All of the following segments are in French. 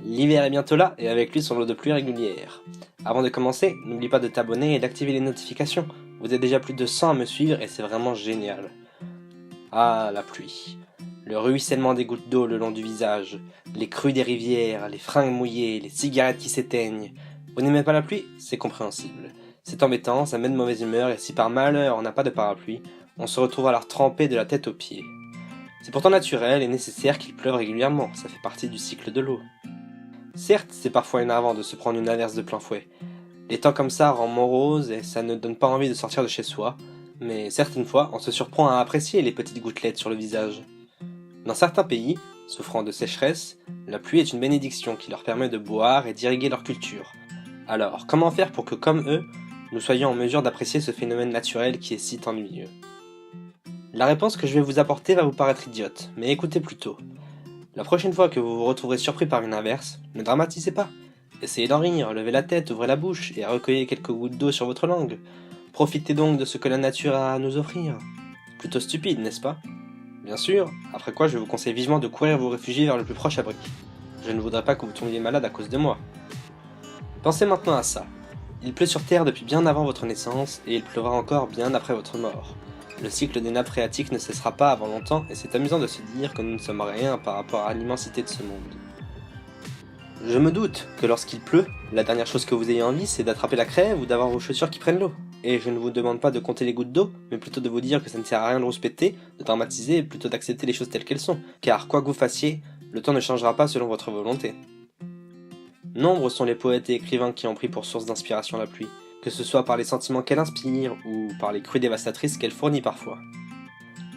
L'hiver est bientôt là et avec lui son lot de pluie régulière. Avant de commencer, n'oublie pas de t'abonner et d'activer les notifications. Vous êtes déjà plus de 100 à me suivre et c'est vraiment génial. Ah, la pluie. Le ruissellement des gouttes d'eau le long du visage, les crues des rivières, les fringues mouillées, les cigarettes qui s'éteignent. Vous n'aimez pas la pluie? C'est compréhensible. C'est embêtant, ça met de mauvaise humeur et si par malheur on n'a pas de parapluie, on se retrouve alors trempé de la tête aux pieds. C'est pourtant naturel et nécessaire qu'il pleuve régulièrement, ça fait partie du cycle de l'eau. Certes, c'est parfois énervant de se prendre une averse de plein fouet. Les temps comme ça rendent morose et ça ne donne pas envie de sortir de chez soi, mais certaines fois, on se surprend à apprécier les petites gouttelettes sur le visage. Dans certains pays, souffrant de sécheresse, la pluie est une bénédiction qui leur permet de boire et d'irriguer leur culture. Alors, comment faire pour que, comme eux, nous soyons en mesure d'apprécier ce phénomène naturel qui est si ennuyeux? La réponse que je vais vous apporter va vous paraître idiote, mais écoutez plutôt. La prochaine fois que vous vous retrouverez surpris par une averse, ne dramatisez pas. Essayez d'en rire, levez la tête, ouvrez la bouche et recueillez quelques gouttes d'eau sur votre langue. Profitez donc de ce que la nature a à nous offrir. Plutôt stupide, n'est-ce pas? Bien sûr, après quoi je vous conseille vivement de courir vous réfugier vers le plus proche abri. Je ne voudrais pas que vous tombiez malade à cause de moi. Pensez maintenant à ça. Il pleut sur Terre depuis bien avant votre naissance et il pleuvra encore bien après votre mort. Le cycle des nappes phréatiques ne cessera pas avant longtemps et c'est amusant de se dire que nous ne sommes rien par rapport à l'immensité de ce monde. Je me doute que lorsqu'il pleut, la dernière chose que vous ayez envie c'est d'attraper la crève ou d'avoir vos chaussures qui prennent l'eau. Et je ne vous demande pas de compter les gouttes d'eau, mais plutôt de vous dire que ça ne sert à rien de rouspéter, de dramatiser et plutôt d'accepter les choses telles qu'elles sont, car quoi que vous fassiez, le temps ne changera pas selon votre volonté. Nombreux sont les poètes et écrivains qui ont pris pour source d'inspiration la pluie, que ce soit par les sentiments qu'elle inspire ou par les crues dévastatrices qu'elle fournit parfois.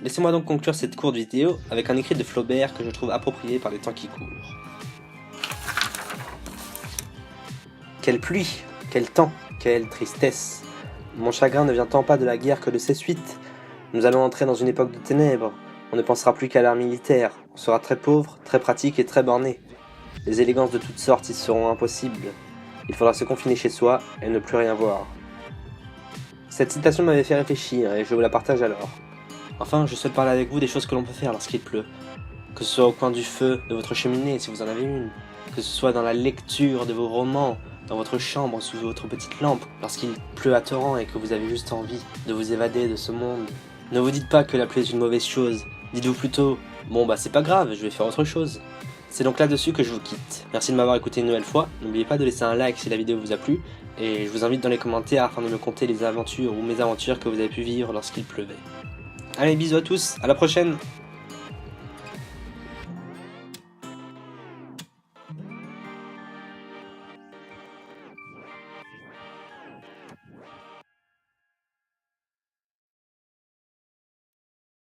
Laissez-moi donc conclure cette courte vidéo avec un écrit de Flaubert que je trouve approprié par les temps qui courent. Quelle pluie, quel temps, quelle tristesse! Mon chagrin ne vient tant pas de la guerre que de ses suites. Nous allons entrer dans une époque de ténèbres. On ne pensera plus qu'à l'art militaire. On sera très pauvre, très pratique et très borné. Les élégances de toutes sortes y seront impossibles. Il faudra se confiner chez soi et ne plus rien voir. Cette citation m'avait fait réfléchir et je vous la partage alors. Enfin, je souhaite parler avec vous des choses que l'on peut faire lorsqu'il pleut. Que ce soit au coin du feu de votre cheminée si vous en avez une. Que ce soit dans la lecture de vos romans, dans votre chambre sous votre petite lampe, lorsqu'il pleut à torrent et que vous avez juste envie de vous évader de ce monde. Ne vous dites pas que la pluie est une mauvaise chose. Dites-vous plutôt, bon bah c'est pas grave, je vais faire autre chose. C'est donc là-dessus que je vous quitte. Merci de m'avoir écouté une nouvelle fois. N'oubliez pas de laisser un like si la vidéo vous a plu. Et je vous invite dans les commentaires afin de me conter les aventures ou mésaventures que vous avez pu vivre lorsqu'il pleuvait. Allez, bisous à tous, à la prochaine!